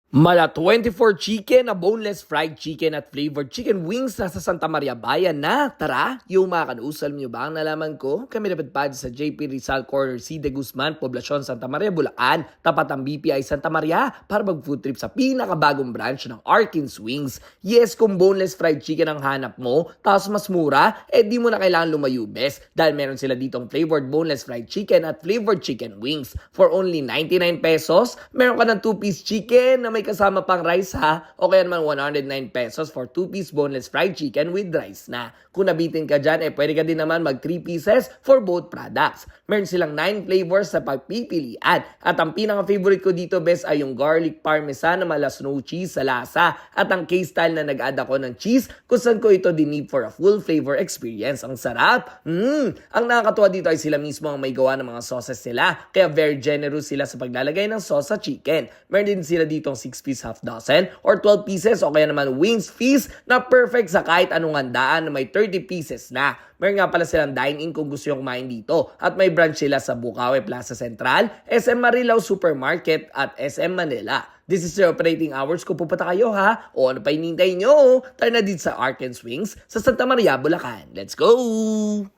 Mala 24 chicken na boneless fried chicken at flavored chicken wings na sa Santa Maria Bayan na. Tara, yung mga kanuusal niyo ba ang nalaman ko? Kami dapat pa sa JP Rizal Corner C. de Guzman, Poblacion, Santa Maria, Bulacan. Tapat ang BPI Santa Maria para mag-food trip sa pinakabagong branch ng Arkins Wings. Yes, kung boneless fried chicken ang hanap mo, tapos mas mura, di mo na kailangan lumayo bes. Dahil meron sila ditong flavored boneless fried chicken at flavored chicken wings. For only 99 pesos, meron ka ng 2-piece chicken na may kasama pang rice ha, o kaya naman 109 pesos for 2-piece boneless fried chicken with rice na. Kung nabitin ka dyan, pwede ka din naman mag 3 pieces for both products. Meron silang 9 flavors sa pagpipilian. At ang pinaka-favorite ko dito best ay yung garlic parmesan na mala snow cheese sa lasa. At ang K-style na nag-add ako ng cheese kung saan ko ito dinip for a full flavor experience. Ang sarap! Ang nakakatuwa dito ay sila mismo ang may gawa ng mga sauces nila. Kaya very generous sila sa paglalagay ng sauce sa chicken. Meron din sila ditong 6-piece half dozen or 12 pieces o kaya naman wings feast na perfect sa kahit anong handaan na may 30 pieces na. Meron nga pala silang dine-in kung gusto yung kumain dito. At may branch sila sa Bukawi Plaza Central, SM Marilao Supermarket at SM Manila. This is your operating hours kung pupunta kayo ha. O ano pa hinihintay nyo? Tara na dito sa Arkins Wings sa Santa Maria, Bulacan. Let's go!